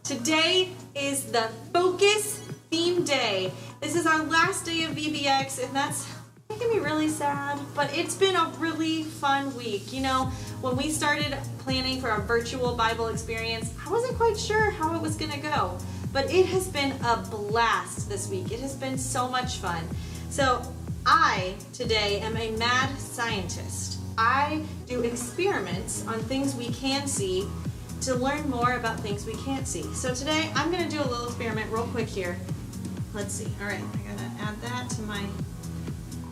Today is the Focus Theme Day. This is our last day of VBX, and that's making me really sad, but it's been a really fun week. You know, when we started planning for our virtual Bible experience, I wasn't quite sure how it was going to go, but it has been a blast this week. It has been so much fun. So I, today, am a mad scientist. I do experiments on things we can see to learn more about things we can't see. So today, I'm gonna do a little experiment real quick here. Let's see. All right, I gotta add that to my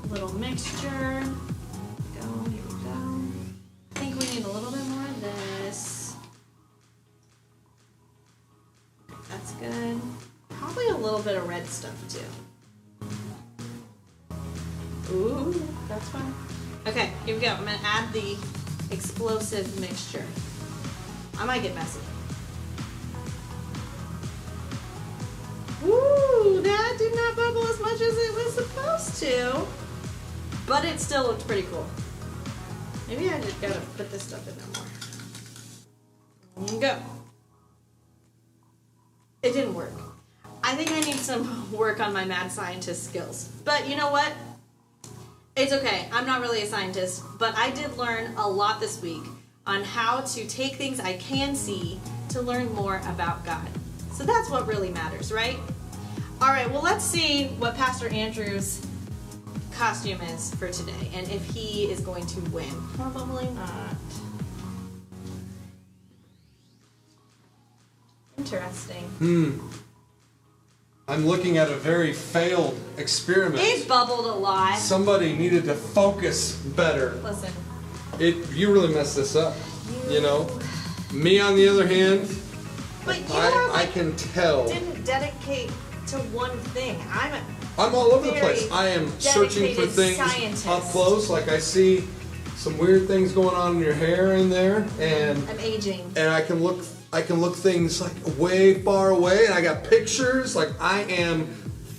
little mixture. Here we go. I think we need a little bit more of this. That's good. Probably a little bit of red stuff too. Ooh, that's fun. Okay, here we go. I'm gonna add the explosive mixture. I might get messy. Ooh, that did not bubble as much as it was supposed to. But it still looked pretty cool. Maybe I just gotta put this stuff in there more. There you go. It didn't work. I think I need some work on my mad scientist skills. But you know what? It's okay. I'm not really a scientist, but I did learn a lot this week on how to take things I can see to learn more about God. So that's what really matters, right? All right, well, let's see what Pastor Andrew's costume is for today and if he is going to win. Probably not. Interesting. I'm looking at a very failed experiment. It bubbled a lot. Somebody needed to focus better. Listen. You really messed this up, you know. Me, on the other hand, but you I can tell. Didn't dedicate to one thing. I'm all over the place. I am searching for things scientist. Up close. Like I see some weird things going on in your hair in there, and I'm aging. And I can look things like way far away, and I got pictures. Like I am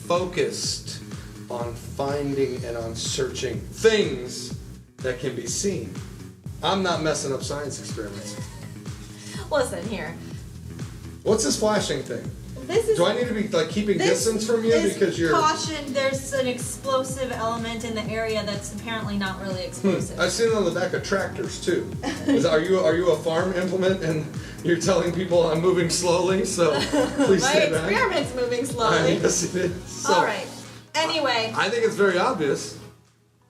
focused on finding and on searching things that can be seen. I'm not messing up science experiments. Listen here. What's this flashing thing? Do I need to be like keeping distance from you because you're caution? There's an explosive element in the area that's apparently not really explosive. I've seen it on the back of tractors too. Are you a farm implement and you're telling people I'm moving slowly? So please stay back. My experiment's moving slowly. Yes, it is. So, all right. Anyway, I think it's very obvious.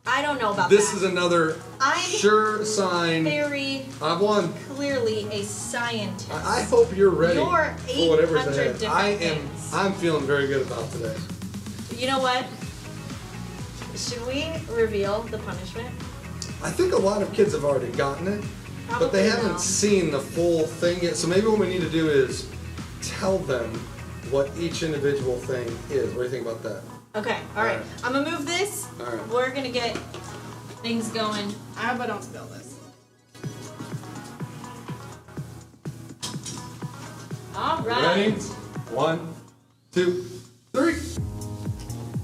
I don't know about this that. Is another sure sign. Very I've won. Clearly a scientist. I hope you're ready for whatever's ahead. Things. I'm feeling very good about today. You know what? Should we reveal the punishment? I think a lot of kids have already gotten it, Probably but they haven't seen the full thing yet. So maybe what we need to do is tell them what each individual thing is. What do you think about that? Okay, all right. I'm gonna move this. All right. We're gonna get things going. I hope I don't spill this. All right. Ready? 1, 2, 3.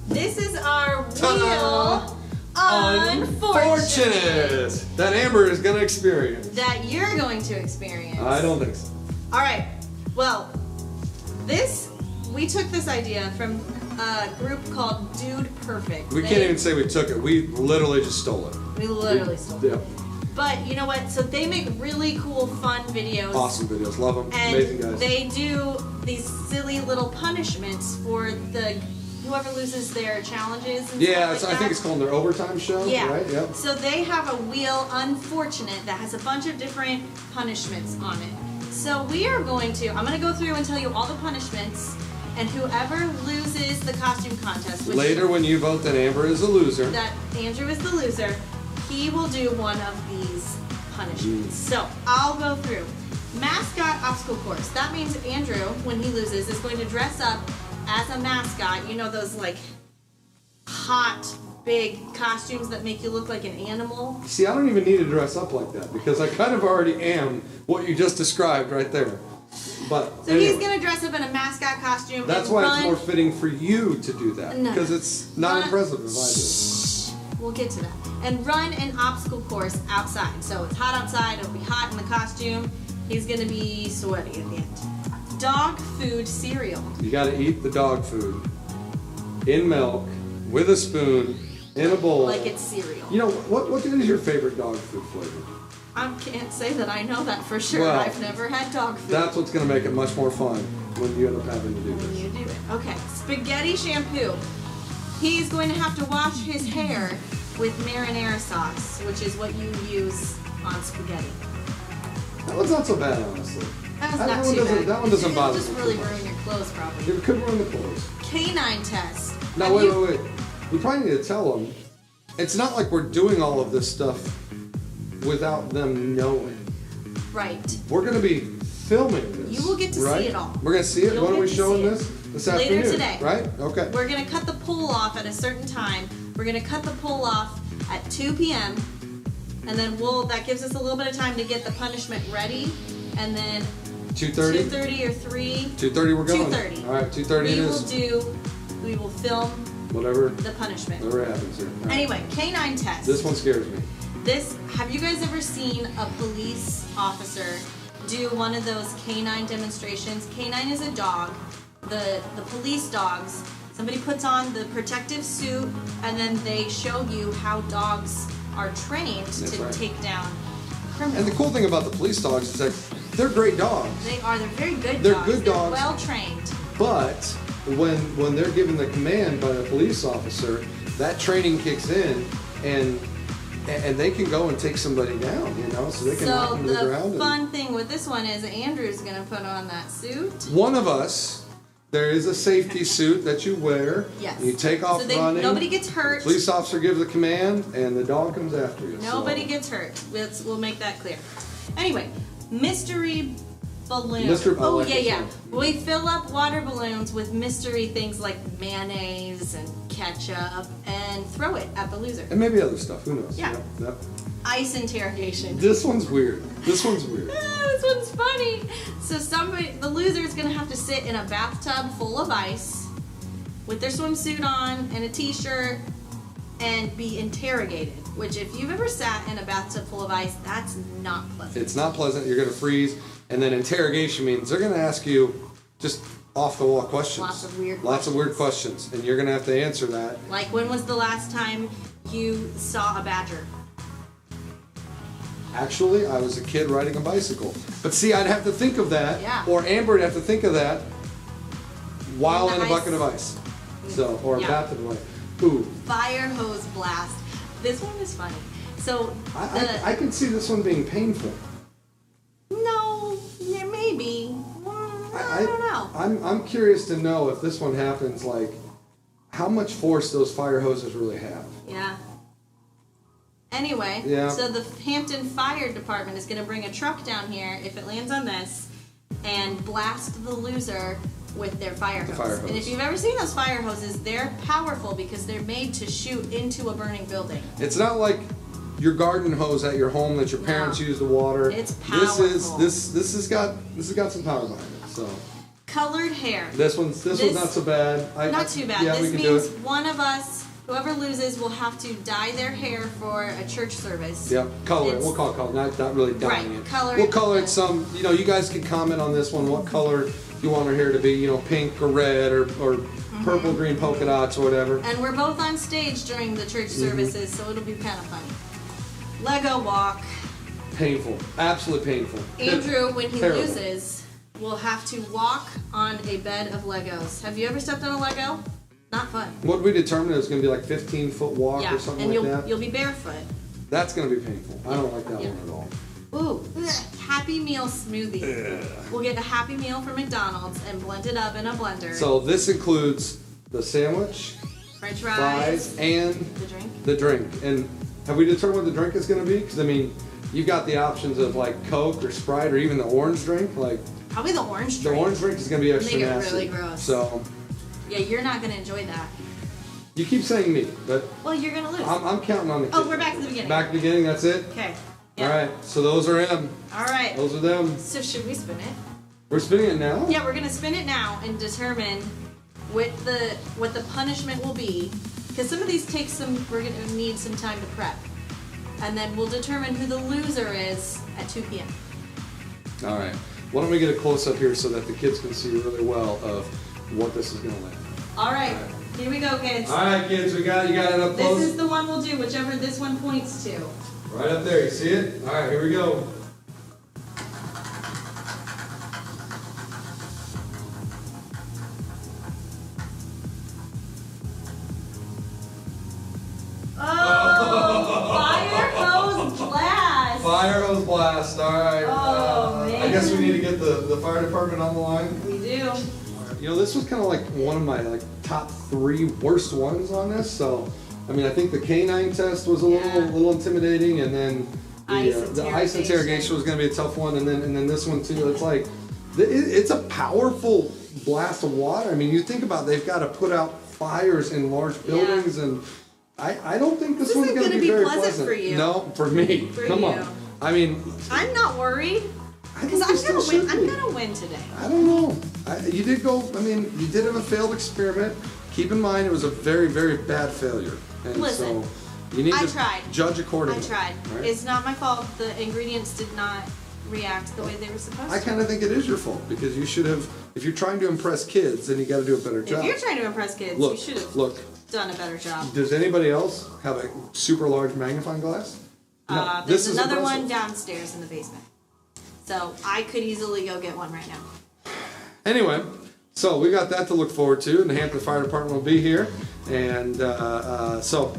This is our Ta-da! real unfortunate that Amber is gonna experience. that you're going to experience. I don't think so. All right. Well, we took this idea from a group called Dude Perfect. We can't even say we took it. We literally just stole it. We literally stole it. Yep. But you know what? So they make really cool, fun videos. Awesome videos. Love them. And Amazing guys. they do these silly little punishments for whoever loses their challenges. And Yeah, stuff I like think that. it's called their overtime show. Yeah. Right? Yep. So they have a wheel, Unfortunate, that has a bunch of different punishments on it. So we are going to, I'm going to go through and tell you all the punishments, and whoever loses the costume contest, which Later, when you vote that Amber is a loser, that Andrew is the loser, he will do one of these punishments. So I'll go through. Mascot obstacle course. That means Andrew, when he loses, is going to dress up as a mascot. You know those like hot, big costumes that make you look like an animal? see, I don't even need to dress up like that because I kind of already am what you just described right there. But So anyway, he's going to dress up in a mascot costume that's and why run. it's more fitting for you to do that No. because it's not Run- impressive if I We'll get to that. And run an obstacle course outside. So it's hot outside, it'll be hot in the costume. He's going to be sweaty at the end. Dog food cereal. do. You got to eat the dog food in milk with a spoon in a bowl. Like it's cereal. You know what is your favorite dog food flavor? I can't say that I know that for sure. Well, I've never had dog food. That's what's going to make it much more fun when you end up having to do When this. you do it. Okay. Spaghetti shampoo. He's going to have to wash his hair with marinara sauce, which is what you use on spaghetti. That one's not so bad, honestly. That's That not one too doesn't- bad. that one doesn't bother It'll me just really too much. ruin your clothes, probably. It could ruin the clothes. Canine test. Now, Have wait, you- wait, wait. We probably need to tell them. It's not like we're doing all of this stuff without them knowing. Right. We're going to be filming this. You will get to see right? it all. We're going to see it. You'll When are get we to showing see it. this Later afternoon? today. Right? Okay. We're going to cut the pull off at a certain time. We're going to cut the pull off at 2 p.m. And then that gives us a little bit of time to get the punishment ready. And then 2:30? 2:30 or 3. 2:30 we're going? 2:30. All right, 2:30 it is. We will film Whatever the punishment. happens here. All right. Anyway, canine test. This one scares me. Have you guys ever seen a police officer do one of those canine demonstrations? Canine is a dog. The police dogs, somebody puts on the protective suit and then they show you how dogs are trained That's to right. take down criminals. And the cool thing about the police dogs is that they're great dogs. They're very good They're dogs. good dogs. They're well trained. But when they're given the command by the police officer, that training kicks in and they can go and take somebody down, so they can knock So them to the the ground. fun thing with this one is Andrew's gonna put on that suit. One of us, there is a safety suit that you wear. Yes. You take off So running. nobody gets hurt. Police officer gives the command, and the dog comes after you. Nobody so. gets hurt. We'll make that clear. Anyway, mystery balloon. I Oh like yeah, this yeah. one. We fill up water balloons with mystery things like mayonnaise and ketchup and throw it at the loser. And maybe other stuff. Who knows? Yeah. Yep. Ice interrogation. This one's weird. This one's weird. This one's funny. So the loser is gonna have to sit in a bathtub full of ice with their swimsuit on and a t-shirt and be interrogated. Which, if you've ever sat in a bathtub full of ice, that's not pleasant. It's not pleasant. You're going to freeze. And then interrogation means they're going to ask you just off the wall questions. Lots of weird questions. And you're going to have to answer that. Like, when was the last time you saw a badger? Actually, I was a kid riding a bicycle. But see, I'd have to think of that. Yeah. Or Amber would have to think of that while In in the a bucket ice. of ice. So, or a Yeah. bathtub of ice. Ooh. Fire hose blast. This one is funny. So, I can see this one being painful. no, yeah, maybe. I don't know. I'm curious to know if this one happens, like, how much force those fire hoses really have. Yeah. Anyway, Yeah. so the Hampton Fire Department is going to bring a truck down here if it lands on this and blast the loser with their fire hose. fire hose. And if you've ever seen those fire hoses, they're powerful because they're made to shoot into a burning building. It's not like your garden hose at your home that your parents No. use to water. It's This is powerful. this has got some power behind it. So Colored hair. this one's not so bad. Not too bad. Yeah, we This can do means it. one of us, whoever loses, will have to dye their hair for a church service. Yeah, color it. It's- We'll call it color. Not really dyeing Right, it. color We'll it. color it some. You guys can comment on this one. What color you want our hair to be? Pink or red or purple, green polka dots or whatever. And we're both on stage during the church services, so it'll be kind of funny. Lego walk. Painful. Absolutely painful. Andrew, when he Terrible. loses, will have to walk on a bed of Legos. Have you ever stepped on a Lego? Not fun. What we determined it was going to be like 15-foot walk Yeah, or something and like you'll that. you'll be barefoot. That's going to be painful. I don't like that Yeah. one at all. Ooh, Happy Meal smoothie. We'll get a Happy Meal from McDonald's and blend it up in a blender. So this includes the sandwich, French fries, fries, and the drink. the drink. And have we determined what the drink is going to be? Because I mean, you've got the options of like Coke or Sprite or even the orange drink. Like Probably the orange the drink. orange drink is going to be extra Make it nasty. really gross. So Yeah, you're not gonna enjoy that. you keep saying me, but Well, you're gonna lose. I'm counting on the Oh, kids. we're back to the beginning. Back to the beginning. That's it. Okay. All Yeah. right. So those are them. All right. Those are them. So should we spin it? We're spinning it now. Yeah, we're gonna spin it now and determine what the punishment will be. Because some of these take some. We're gonna need some time to prep, and then we'll determine who the loser is at 2 p.m. All right. Why don't we get a close up here so that the kids can see really well of what this is going to look like. All right. Here we go, kids. All right, kids. You got it up This close. is the one we'll do, whichever this one points to. Right up there. You see it? All right. Here we go. Oh, fire hose blast. Fire hose blast. All right. Oh, I man. guess we need to get the fire department on the line. We do. You know, this was kind of like one of my top 3 worst ones on this. So, I mean, I think the canine test was a little intimidating, and then the ice interrogation was going to be a tough one, and then this one too. It's like it's a powerful blast of water. I mean, you think about it, they've got to put out fires in large buildings, and I don't think this one's isn't going to gonna be be very pleasant for you. No, for me. For Come you. on. I mean, I'm not worried I because think this I'm still gonna win. should be. I'm gonna win today. I don't know. You did go. I mean, you did have a failed experiment. Keep in mind, it was a very, very bad failure, and Listen, so you need I to tried. judge accordingly. I tried. all right? It's not my fault. The ingredients did not react the way they were supposed I to. kind of think it is your fault because you should have. If you're trying to impress kids, then you got to do a better If job. you're trying to impress kids, Look, you should have look. done a better job. Does anybody else have a super large magnifying glass? No, There's this is another one impressive. downstairs in the basement. So I could easily go get one right now. Anyway, so we got that to look forward to, and the Hampton Fire Department will be here, and so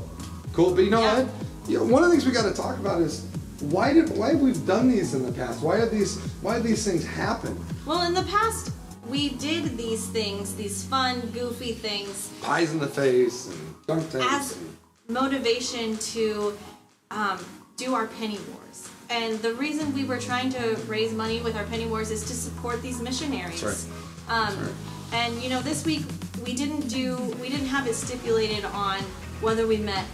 cool. But you know Yeah. what? You know, one of the things we got to talk about is why have we done these in the past? Why have these things happen? Well, in the past, we did these things, these fun, goofy things, Pies in the face and dunk tanks. as motivation to do our penny wars. And the reason we were trying to raise money with our penny wars is to support these missionaries. That's That's right. And you know, this week we didn't have it stipulated on whether we met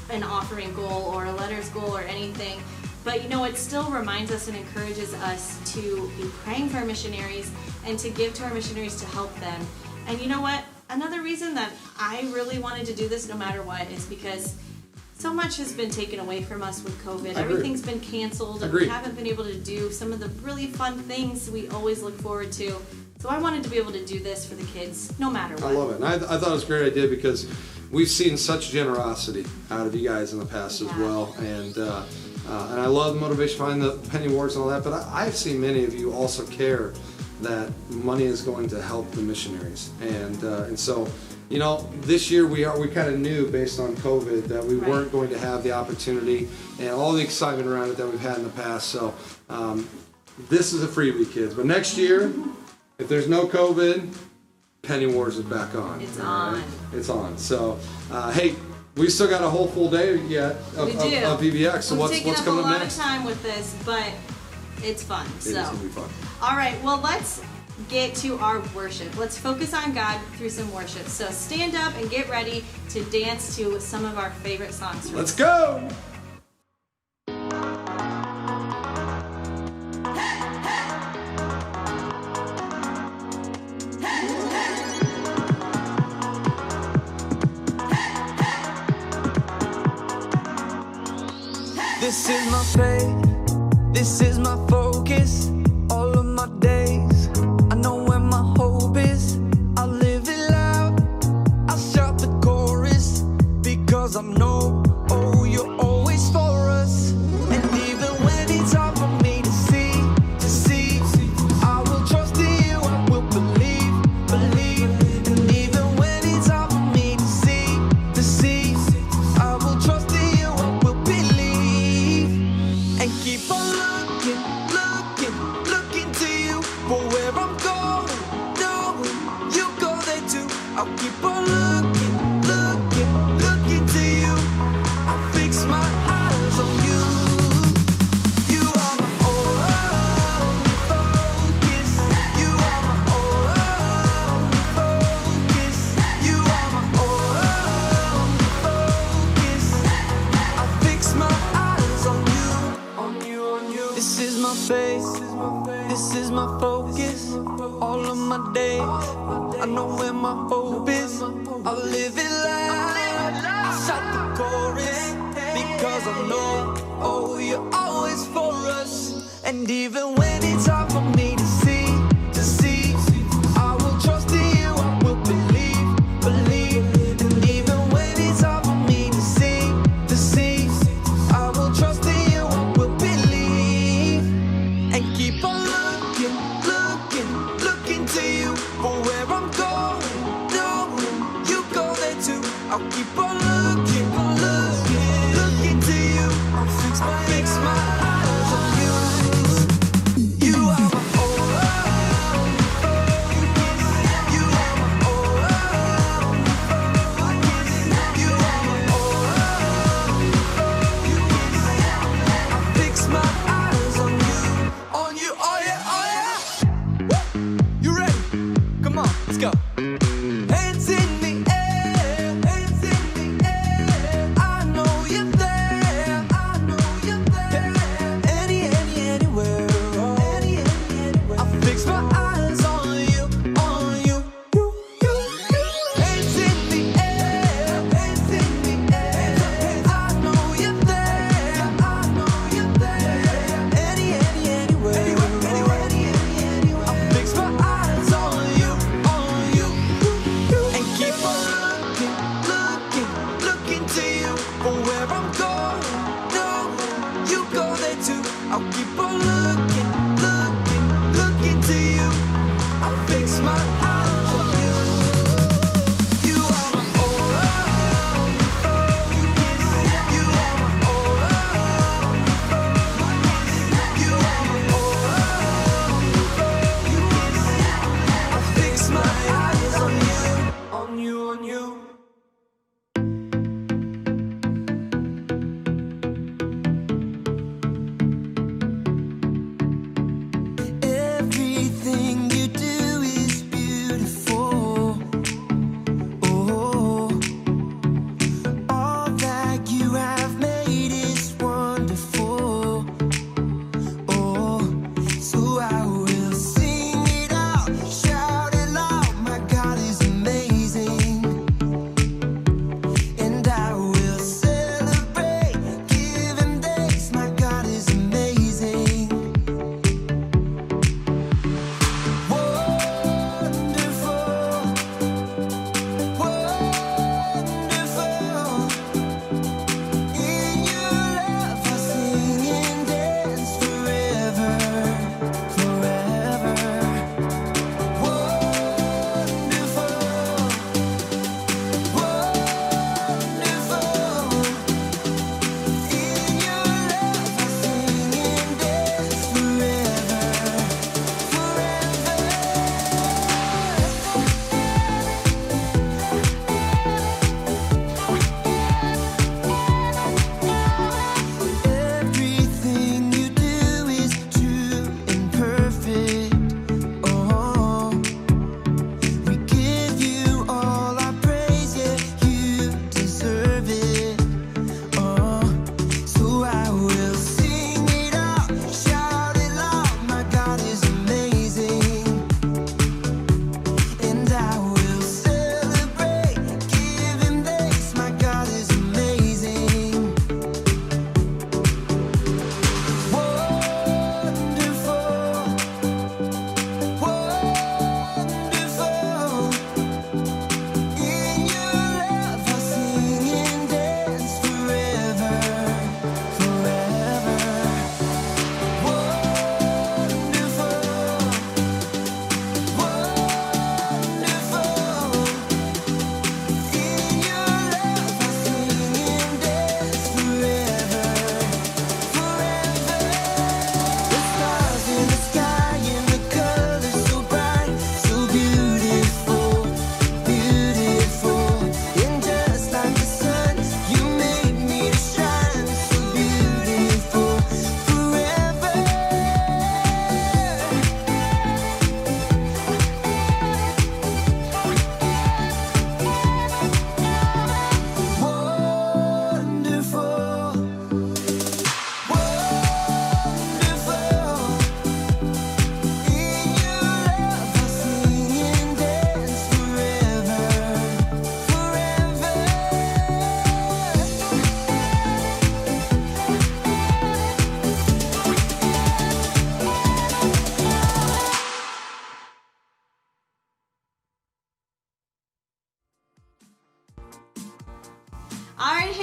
an offering goal or a letters goal or anything. But you know, it still reminds us and encourages us to be praying for our missionaries and to give to our missionaries to help them. And you know what? Another reason that I really wanted to do this no matter what is because so much has been taken away from us with COVID. I agree. Everything's been canceled, and Agreed. we haven't been able to do some of the really fun things we always look forward to. So I wanted to be able to do this for the kids no matter what. I love it. And I thought it was a great idea because we've seen such generosity out of you guys in the past as Yeah. well. And I love the motivation behind the penny wars and all that. But I've seen many of you also care that money is going to help the missionaries. And so, you know, this year we kind of knew based on COVID that we Right. weren't going to have the opportunity and all the excitement around it that we've had in the past. So this is a freebie, kids. But next year, if there's no COVID, Penny Wars is back on. It's all right? on. It's on. So, hey, we still got a whole full day yet of We do. of VBX. So We've what's taken up coming a up lot next? of time with this, but it's fun. It is gonna be fun. All right, well, let's get to our worship. Let's focus on God through some worship. So stand up and get ready to dance to some of our favorite songs. Let's go. This is my faith, this is my focus, all of my days. I know where my hope is, I'll live it loud, I'll shout the chorus, because I know, oh, you're always for us. And even when it's hard for looking, looking, looking to you for where I'm going. Knowing you go there too. I'll keep on looking, looking, looking to you. I'll fix my eyes on you. You are my only focus. You are my only focus. You are my only focus. I fix my eyes on you, on you, on you. This is my face, this is my focus. All of my days, I know where my hope is. I'll live it loud. I shout the chorus because I know, oh, you're always for us. And even when it's hard for me to see, I will trust in you, I will believe, believe. And even when it's hard for me to see, I will trust in you, I will believe. And keep on looking, looking, looking to you for where I'm going. Knowing you go there too. I'll keep on looking, looking, looking to you. I'll fix my eyes on you. You are my only focus. You are my only focus. You are my only focus. I fix my eyes on you, oh yeah, oh yeah. You ready? Come on, let's go. Hands in the air, hands in the air. I know you're there, I know you're there. Anywhere, anywhere. I fix my eyes on you, on you. Hands in the air, hands in the air. I know you're there, I know you're there. Anywhere. I fix my eyes on you, and keep on looking, looking, looking to you for where I'm going. No, you go there too. I'll keep on looking, looking, looking to you. I'll fix my eyes on you. You are my only focus. You are my only focus. You are my only focus. I fix my eyes on you, on you, on you.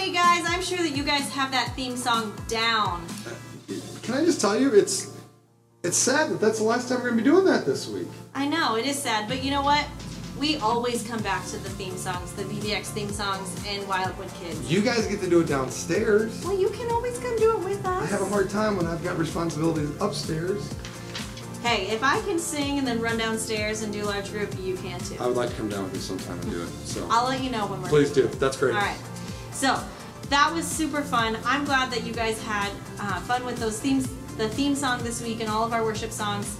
hey guys, I'm sure that you guys have that theme song down. Can I just tell you, it's sad that that's the last time we're going to be doing that this week. I know, it is sad, but you know what? We always come back to the theme songs, the VBX theme songs and Wildwood Kids. You guys get to do it downstairs. Well, you can always come do it with us. I have a hard time when I've got responsibilities upstairs. Hey, if I can sing and then run downstairs and do large group, you can too. I would like to come down with you sometime and do it. So I'll let you know when we're please do. That's great. All right. So that was super fun. I'm glad that you guys had fun with those themes, the theme song this week and all of our worship songs.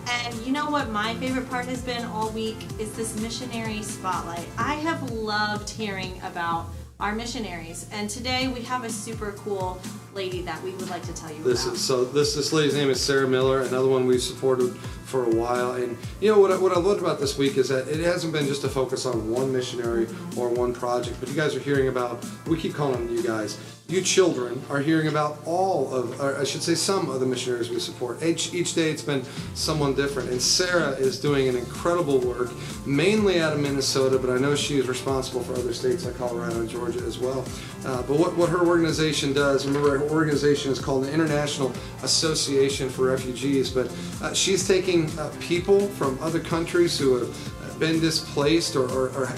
And you know what my favorite part has been all week is this missionary spotlight. I have loved hearing about our missionaries, and today we have a super cool lady that we would like to tell you about. This lady's name is Sarah Miller, another one we've supported for a while. And you know what I loved about this week is that it hasn't been just a focus on one missionary or one project, but you guys are hearing about, we keep calling them you guys, you children are hearing about all of, or I should say some of the missionaries we support. Each day it's been someone different. And Sarah is doing an incredible work, mainly out of Minnesota, but I know she is responsible for other states like Colorado and Georgia as well. But what her organization does, remember her organization is called the International Association for Refugees, but she's taking people from other countries who have been displaced or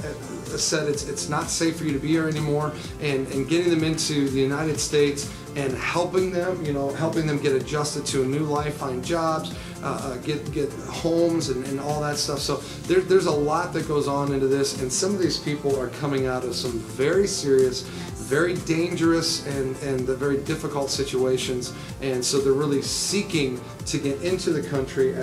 said it's not safe for you to be here anymore, and getting them into the United States and helping them, helping them get adjusted to a new life, find jobs, get homes and all that stuff. So there's a lot that goes on into this, and some of these people are coming out of some very serious, very dangerous and very difficult situations, and so they're really seeking to get into the country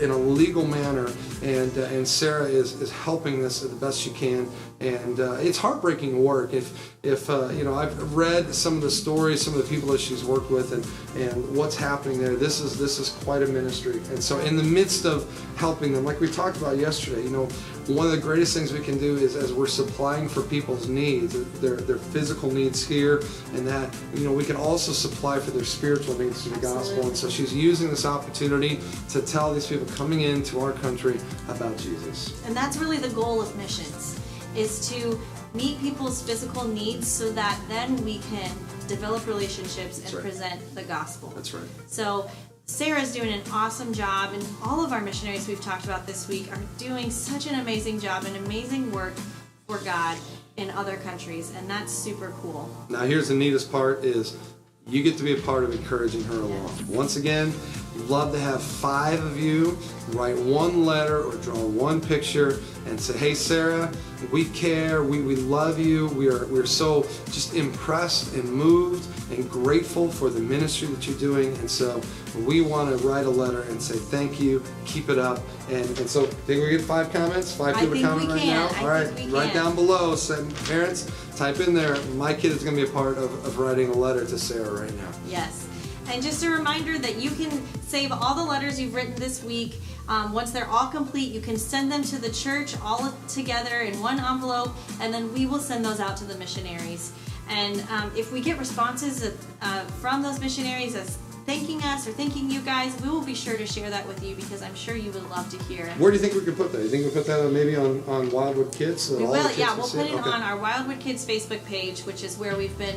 in a legal manner, and Sarah is helping this the best she can, and it's heartbreaking work. If I've read some of the stories, some of the people that she's worked with, and what's happening there. This is quite a ministry, and so in the midst of helping them, like we talked about yesterday, one of the greatest things we can do is, as we're supplying for people's needs, their physical needs here, and that we can also supply for their spiritual needs through the gospel. And so she's using this opportunity to tell these people coming into our country about Jesus. And that's really the goal of missions, is to meet people's physical needs so that then we can develop relationships and present the gospel. That's right. So Sarah's doing an awesome job, and all of our missionaries we've talked about this week are doing such an amazing job and amazing work for God in other countries, and that's super cool. Now here's the neatest part is you get to be a part of encouraging her along. Yes. Once again, love to have 5 of you write one letter or draw one picture and say, hey Sarah, we care, we love you, we're so just impressed and moved and grateful for the ministry that you're doing, and so we want to write a letter and say thank you, keep it up, and so think we get 5 comments? 5 people comment right now? All right, right down below, parents, type in there, my kid is going to be a part of writing a letter to Sarah right now. Yes. And just a reminder that you can save all the letters you've written this week. Once they're all complete, you can send them to the church all together in one envelope, and then we will send those out to the missionaries. And if we get responses from those missionaries as thanking us or thanking you guys, we will be sure to share that with you, because I'm sure you would love to hear it. Where do you think we could put that? You think we put that maybe on Wildwood Kids? So we will, yeah. We'll put it on our Wildwood Kids Facebook page, which is where we've been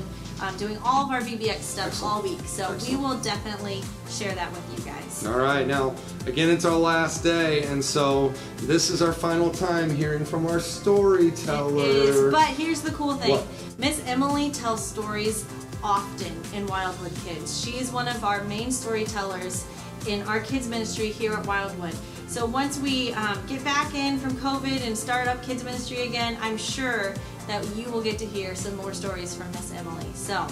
doing all of our VBX stuff all week. So we will definitely share that with you guys. All right, now, again, it's our last day, and so this is our final time hearing from our storyteller. It is, but here's the cool thing. What? Miss Emily tells stories often in Wildwood Kids. She is one of our main storytellers in our kids ministry here at Wildwood. So once we get back in from COVID and start up kids ministry again, I'm sure that you will get to hear some more stories from Miss Emily. So,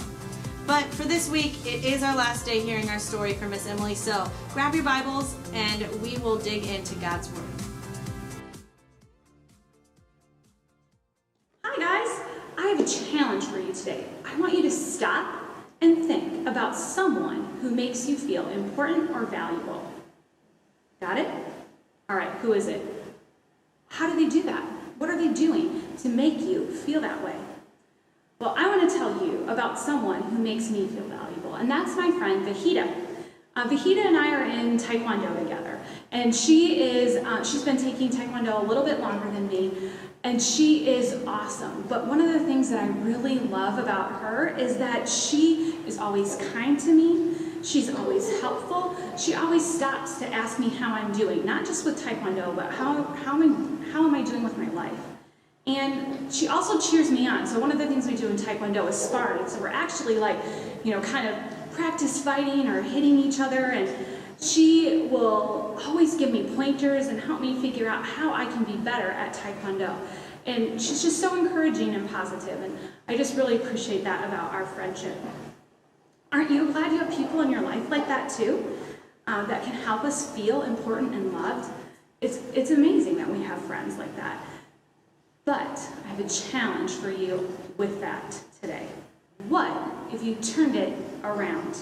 but for this week, it is our last day hearing our story from Miss Emily. So grab your Bibles and we will dig into God's Word. Hi guys, I have a challenge for you today. I want you to stop and think about someone who makes you feel important or valuable. Got it? All right, who is it? How do they do that? What are they doing to make you feel that way? Well, I want to tell you about someone who makes me feel valuable, and that's my friend Vahida. Vahida and I are in Taekwondo together, and she's been taking Taekwondo a little bit longer than me, and she is awesome. But one of the things that I really love about her is that she is always kind to me. She's always helpful. She always stops to ask me how I'm doing, not just with Taekwondo, but how am I doing with my life? And she also cheers me on. So one of the things we do in Taekwondo is sparring. So we're actually kind of practice fighting or hitting each other, and she will always give me pointers and help me figure out how I can be better at Taekwondo. And she's just so encouraging and positive, and I just really appreciate that about our friendship. Aren't you glad you have people in your life like that too, that can help us feel important and loved? It's amazing that we have friends like that. But I have a challenge for you with that today. What if you turned it around?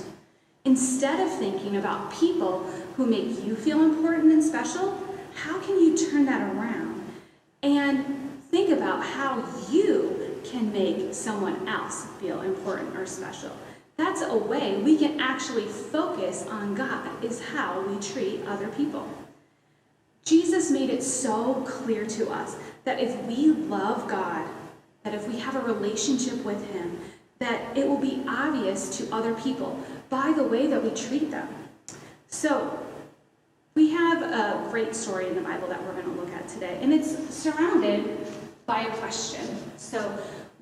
Instead of thinking about people who make you feel important and special, how can you turn that around and think about how you can make someone else feel important or special? That's a way we can actually focus on God, is how we treat other people. Jesus made it so clear to us that if we love God, that if we have a relationship with Him, that it will be obvious to other people by the way that we treat them. So we have a great story in the Bible that we're going to look at today, and it's surrounded by a question. So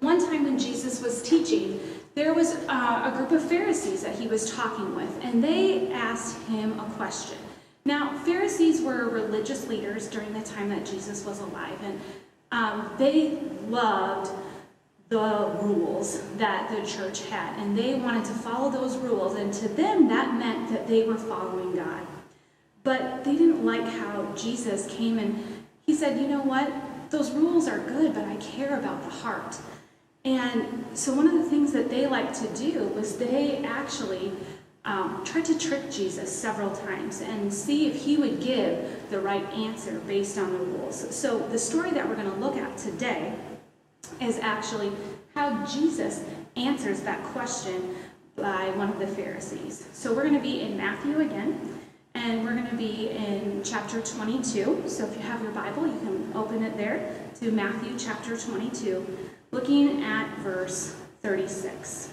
one time when Jesus was teaching, there was a group of Pharisees that he was talking with, and they asked him a question. Now, Pharisees were religious leaders during the time that Jesus was alive, and they loved the rules that the church had, and they wanted to follow those rules, and to them that meant that they were following God. But they didn't like how Jesus came and he said, you know what, those rules are good, but I care about the heart. And so one of the things that they liked to do was they actually tried to trick Jesus several times and see if he would give the right answer based on the rules. So the story that we're going to look at today is actually how Jesus answers that question by one of the Pharisees. So we're going to be in Matthew again, and we're going to be in chapter 22. So if you have your Bible, you can open it there to Matthew chapter 22, looking at verse 36.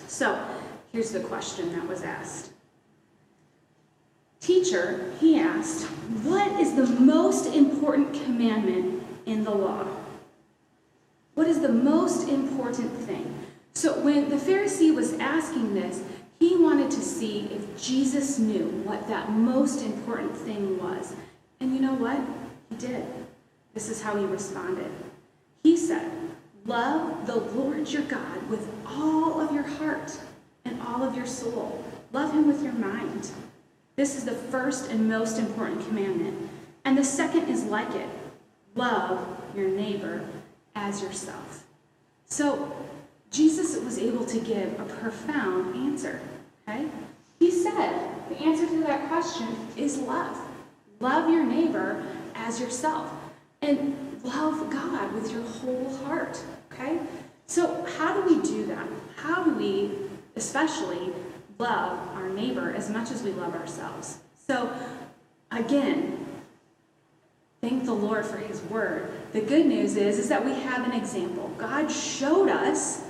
So here's the question that was asked. Teacher, he asked, what is the most important commandment in the law? What is the most important thing? So when the Pharisee was asking this, he wanted to see if Jesus knew what that most important thing was. And you know what? He did. This is how he responded. He said, love the Lord your God with all of your heart and all of your soul. Love him with your mind. This is the first and most important commandment. And the second is like it. Love your neighbor as yourself. So Jesus was able to give a profound answer. Okay? He said the answer to that question is love. Love your neighbor as yourself. And love God with your whole heart. Okay? So how do we do that? How do we especially love our neighbor as much as we love ourselves? So again, thank the Lord for his word. The good news is that we have an example. God showed us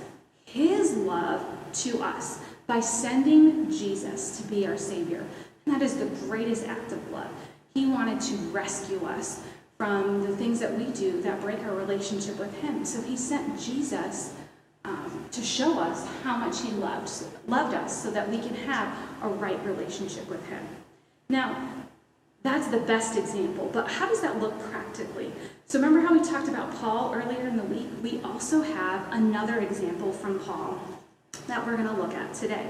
his love to us by sending Jesus to be our Savior. And that is the greatest act of love. He wanted to rescue us from the things that we do that break our relationship with him. So he sent Jesus to show us how much he loved us so that we can have a right relationship with him. Now, that's the best example, but how does that look practically? So remember how we talked about Paul earlier in the week? We also have another example from Paul that we're going to look at today.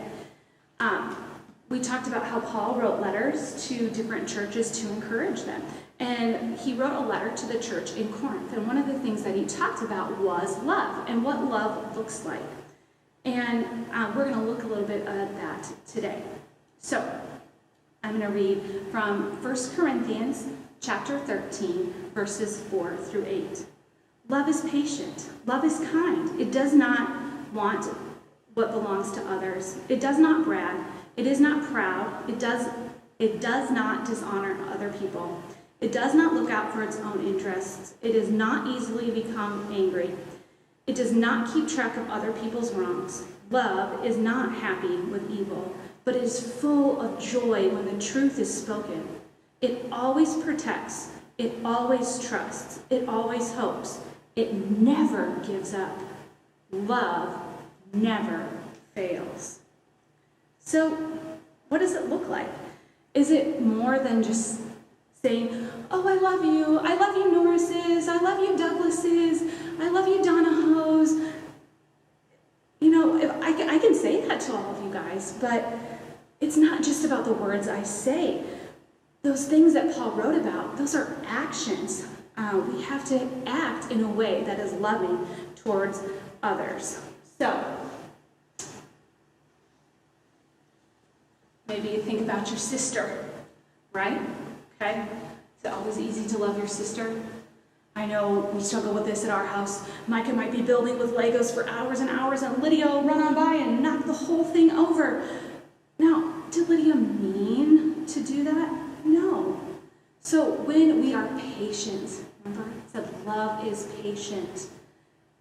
We talked about how Paul wrote letters to different churches to encourage them. And he wrote a letter to the church in Corinth. And one of the things that he talked about was love and what love looks like. And we're going to look a little bit at that today. So I'm going to read from 1 Corinthians chapter 13, verses 4 through 8. Love is patient. Love is kind. It does not want what belongs to others. It does not brag. It is not proud. It does not dishonor other people. It does not look out for its own interests. It does not easily become angry. It does not keep track of other people's wrongs. Love is not happy with evil, but is full of joy when the truth is spoken. It always protects. It always trusts. It always hopes. It never gives up. Love never fails. So, what does it look like? Is it more than just saying, oh, I love you Norrises, I love you Douglases, I love you Donahos? You know, I can say that to all of you guys, but it's not just about the words I say. Those things that Paul wrote about, those are actions. We have to act in a way that is loving towards others. So, maybe you think about your sister, right? Okay? Is it always easy to love your sister? I know we struggle with this at our house. Micah might be building with Legos for hours and hours, and Lydia will run on by and knock the whole thing over. Now, did Lydia mean to do that? No. So when we are patient, remember it said love is patient.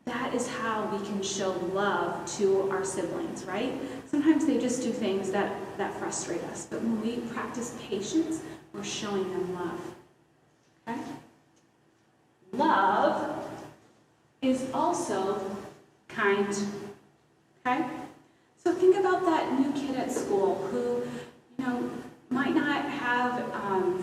That is how we can show love to our siblings, right? Sometimes they just do things that frustrate us. But when we practice patience, we're showing them love. Okay? Love is also kind. Okay? So think about that new kid at school who, you know, might not have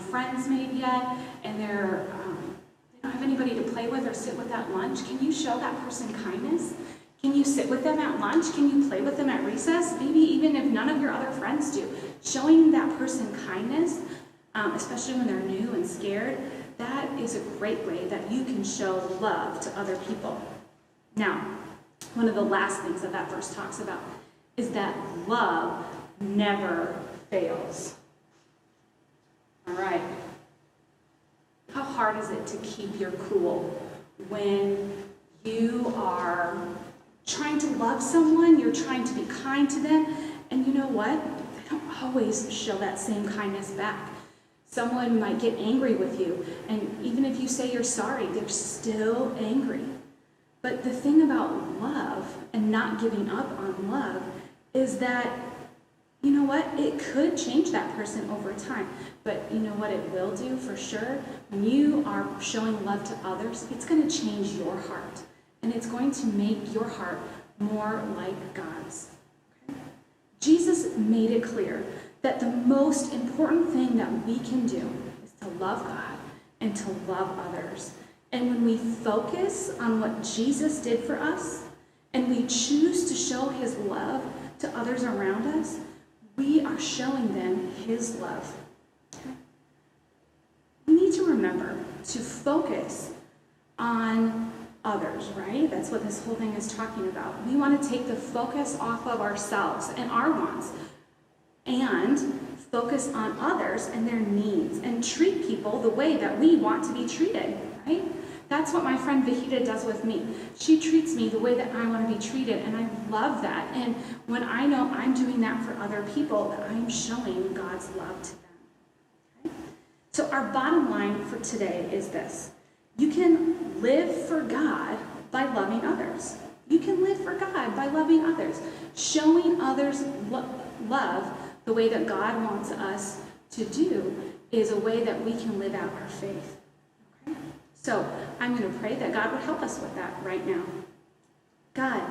friends made yet, and they don't have anybody to play with or sit with at lunch. Can you show that person kindness? Can you sit with them at lunch? Can you play with them at recess? Maybe even if none of your other friends do. Showing that person kindness, especially when they're new and scared, that is a great way that you can show love to other people. Now, one of the last things that verse talks about is that love never fails. All right. How hard is it to keep your cool when you are trying to love someone, you're trying to be kind to them, and you know what? They don't always show that same kindness back. Someone might get angry with you, and even if you say you're sorry, they're still angry. But the thing about love and not giving up on love is that, you know what? It could change that person over time. But you know what it will do for sure? When you are showing love to others, it's going to change your heart. And it's going to make your heart more like God's. Okay? Jesus made it clear that the most important thing that we can do is to love God and to love others. And when we focus on what Jesus did for us, and we choose to show his love to others around us, we are showing them his love. Okay? We need to remember to focus on others, right? That's what this whole thing is talking about. We want to take the focus off of ourselves and our wants and focus on others and their needs and treat people the way that we want to be treated, right? That's what my friend Vahida does with me. She treats me the way that I want to be treated, and I love that. And when I know I'm doing that for other people, that I'm showing God's love to them. Okay? So our bottom line for today is this. You can live for God by loving others. You can live for God by loving others. Showing others love the way that God wants us to do is a way that we can live out our faith. Okay? So I'm going to pray that God would help us with that right now. God,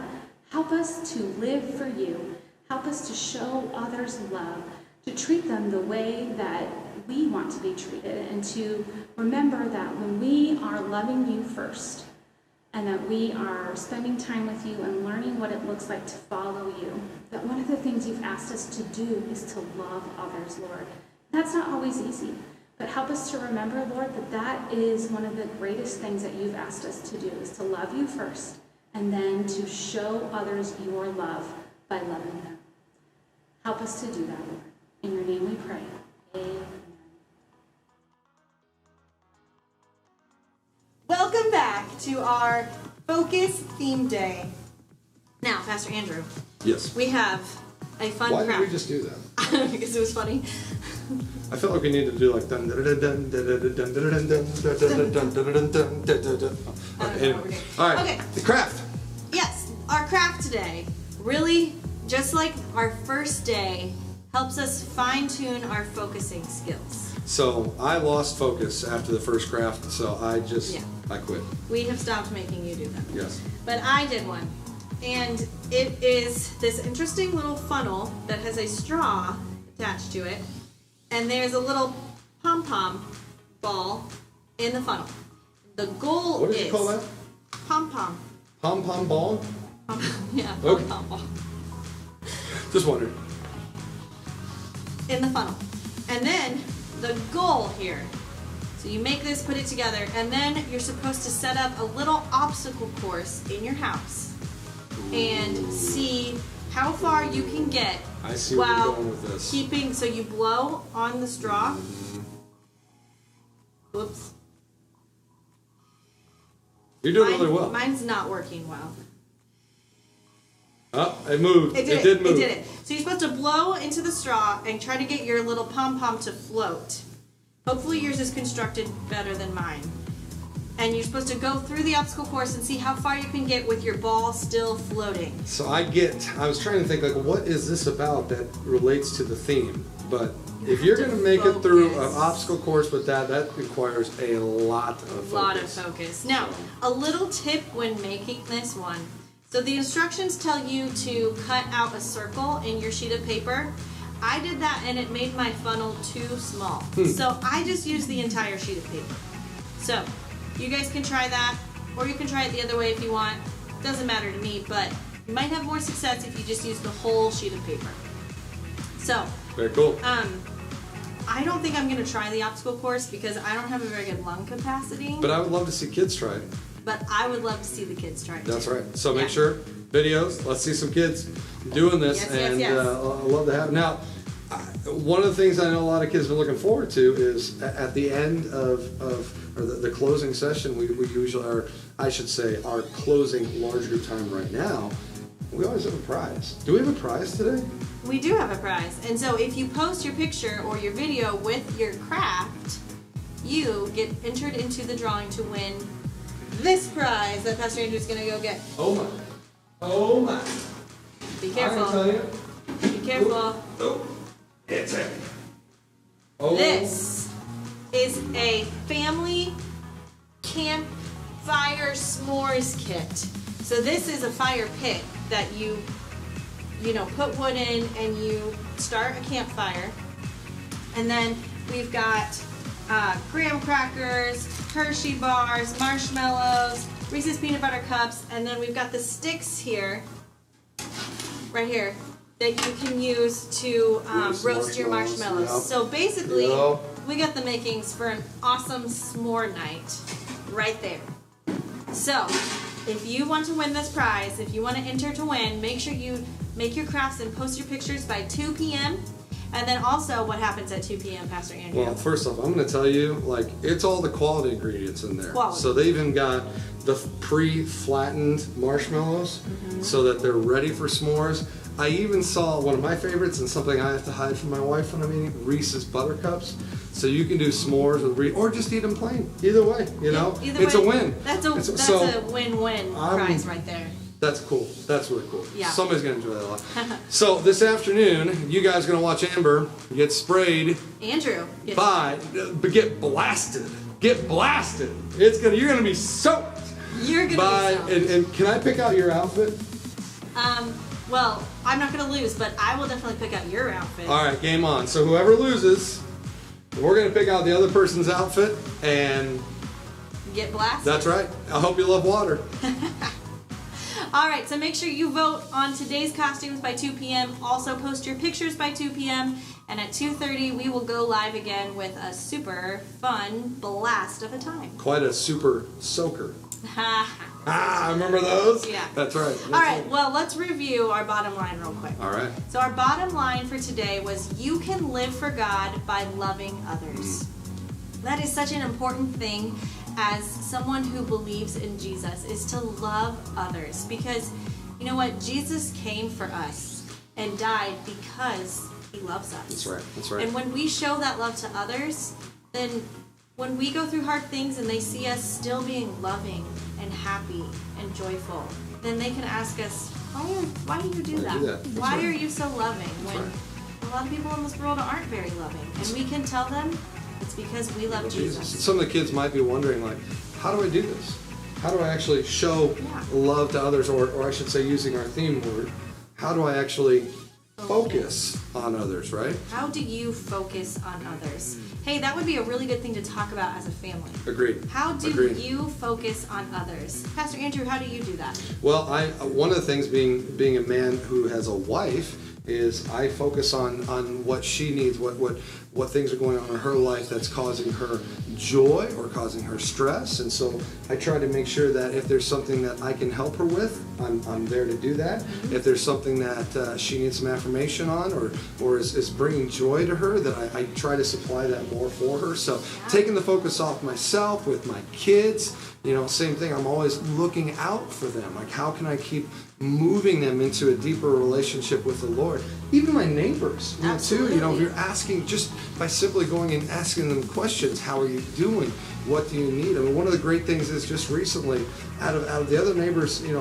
help us to live for you. Help us to show others love, to treat them the way that we want to be treated, and to remember that when we are loving you first, and that we are spending time with you and learning what it looks like to follow you, that one of the things you've asked us to do is to love others, Lord. That's not always easy, but help us to remember, Lord, that that is one of the greatest things that you've asked us to do, is to love you first, and then to show others your love by loving them. Help us to do that, Lord. In your name we pray. Amen. Welcome back to our Focus Theme Day. Now, Pastor Andrew, Yes. we have a fun Why craft. did we just do that? because it was funny. I feel like we need to do like dun dun dun dun dun dun dun dun dun dun dun dun dun dun dun. Anyway, all right. Okay. The craft. Yes, our craft today really, just like our first day, helps us fine-tune our focusing skills. So I lost focus after the first craft, so I quit. We have stopped making you do them. Yes. But I did one. And it is this interesting little funnel that has a straw attached to it. And there's a little pom-pom ball in the funnel. The goal is... What did you call that? Pom-pom. Pom-pom ball? Yeah, Okay. pom-pom ball. Just wondered. In the funnel. And then the goal here. So you make this, put it together, and then you're supposed to set up a little obstacle course in your house and see how far you can get I see where you're while going with this. keeping, so you blow on the straw. Whoops. You're doing really well. Mine's not working well. Oh, it moved. It did move. It did it. So you're supposed to blow into the straw and try to get your little pom-pom to float. Hopefully yours is constructed better than mine. And you're supposed to go through the obstacle course and see how far you can get with your ball still floating. So I was trying to think, like, what is this about that relates to the theme? But if you're going to make it through an focus. obstacle course with that requires a lot of focus. A lot of focus. Now, a little tip when making this one. So the instructions tell you to cut out a circle in your sheet of paper. I did that and it made my funnel too small. So I just used the entire sheet of paper. So you guys can try that, or you can try it the other way if you want. Doesn't matter to me, but you might have more success if you just use the whole sheet of paper. So, Very cool. I don't think I'm gonna try the obstacle course because I don't have a very good lung capacity. But I would love to see kids try it. But I would love to see the kids try it. That's too. right. So make Yeah. sure, videos, let's see some kids doing this. Yes, and yes. I love to have. Now, one of the things I know a lot of kids have been looking forward to is at the end of or the closing session, we usually, or I should say, our closing large group time right now, we always have a prize. Do we have a prize today? We do have a prize. And so if you post your picture or your video with your craft, you get entered into the drawing to win this prize that Pastor Andrew's gonna go get. Oh my. Oh my. Be I can tell careful. you. Be careful. Oh, it's heavy. Oh. This is a family campfire s'mores kit. So this is a fire pit that you put wood in and you start a campfire. And then we've got graham crackers, Hershey bars, marshmallows, Reese's peanut butter cups, and then we've got the sticks here, right here, that you can use to roast your marshmallows. Yep. So basically, Yep. we got the makings for an awesome s'more night right there. So, if you want to win this prize, if you want to enter to win, make sure you make your crafts and post your pictures by 2 p.m. And then also, what happens at 2 p.m., Pastor Andrew? Well, first off, I'm going to tell you, like, it's all the quality ingredients in there. Quality. So they even got the pre-flattened marshmallows so that they're ready for s'mores. I even saw one of my favorites and something I have to hide from my wife when I'm eating, Reese's Buttercups. So you can do s'mores with Reese, or just eat them plain. Either way, you know, Either it's way, a win. That's So, a win-win prize right there. That's cool. That's really cool. Yeah. Somebody's gonna enjoy that a lot. So this afternoon, you guys are gonna watch Amber get sprayed Andrew. Yes. but get blasted. Get blasted. You're gonna be soaked. You're gonna by be so. and can I pick out your outfit? Well, I'm not gonna lose, but I will definitely pick out your outfit. All right, game on. So whoever loses, we're gonna pick out the other person's outfit, and Get blasted. that's right. I hope you love water. All right, so make sure you vote on today's costumes by 2 p.m. Also post your pictures by 2 p.m. And at 2:30, we will go live again with a super fun blast of a time. Quite a super soaker. Remember those? Yeah. That's right. All right, well, let's review our bottom line real quick. All right. So our bottom line for today was you can live for God by loving others. That is such an important thing as someone who believes in Jesus, is to love others. Because you know what? Jesus came for us and died because He loves us. That's right. That's right. And when we show that love to others, then when we go through hard things and they see us still being loving and happy and joyful, then they can ask us, why do you do that? Why are you so loving? When a lot of people in this world aren't very loving. And we can tell them it's because we love Jesus. Some of the kids might be wondering, like, how do I do this? How do I actually show love to others? Or I should say, using our theme word, how do I actually focus on others, right? How do you focus on others? Hey, that would be a really good thing to talk about as a family. Agreed. How do you focus on others? Pastor Andrew, how do you do that? Well, one of the things being a man who has a wife is I focus on what she needs, what things are going on in her life that's causing her joy or causing her stress. And so I try to make sure that if there's something that I can help her with, I'm there to do that. Mm-hmm. If there's something that she needs some affirmation on or is bringing joy to her, then I try to supply that more for her. So taking the focus off myself with my kids, same thing. I'm always looking out for them. Like, how can I keep moving them into a deeper relationship with the Lord? Even my neighbors, too. If you're asking, just by simply going and asking them questions, how are you doing? What do you need? I mean, one of the great things is just recently, out of the other neighbors, in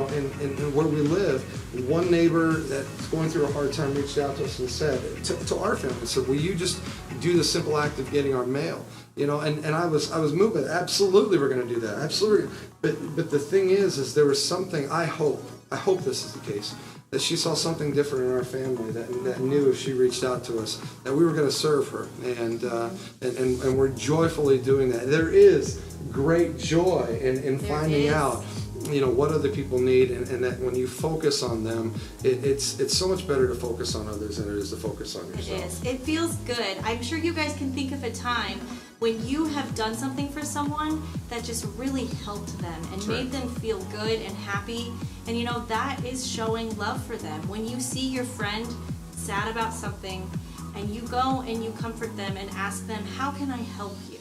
where we live, one neighbor that's going through a hard time reached out to us and said to our family, said, "Will you just do the simple act of getting our mail?" And I was moved by that. Absolutely, we're going to do that. Absolutely. But the thing is there was something. I hope this is the case, that she saw something different in our family that knew if she reached out to us that we were going to serve her, and we're joyfully doing that. There is great joy in finding out what other people need, and that when you focus on them, it's so much better to focus on others than it is to focus on yourself. It is. It feels good. I'm sure you guys can think of a time when you have done something for someone that just really helped them and made them feel good and happy. And that is showing love for them. When you see your friend sad about something and you go and you comfort them and ask them, how can I help you?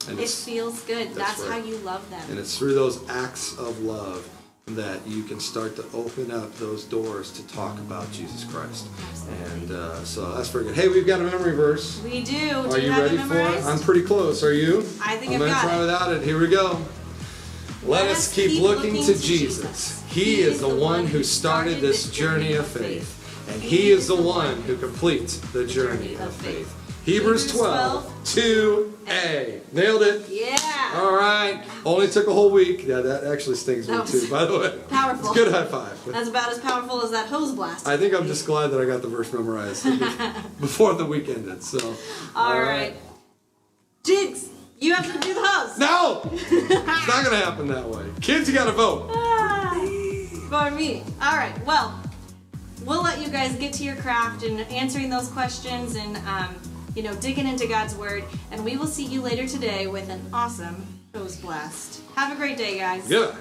And it feels good. That's how you love them. And it's through those acts of love that you can start to open up those doors to talk about Jesus Christ. Absolutely. And so that's very good. Hey, we've got a memory verse. We do. Are you ready for it? I'm pretty close. Are you? I think I'm going to try without it. Here we go. Let us keep looking to Jesus. He is the one who started this journey of faith. And He is the one who completes the journey of faith. Hebrews 12, 2a. Nailed it. Yeah. All right. Only took a whole week. Yeah, that actually stings me too, by the way. Powerful. It's a good high five. That's about as powerful as that hose blast. I think I'm just glad that I got the verse memorized before the week ended. So. All right. Jigs, you have to do the hose. No! It's not going to happen that way. Kids, you got to vote. For me. All right. Well, we'll let you guys get to your craft and answering those questions and digging into God's Word. And we will see you later today with an awesome hose blast. Have a great day, guys. Good.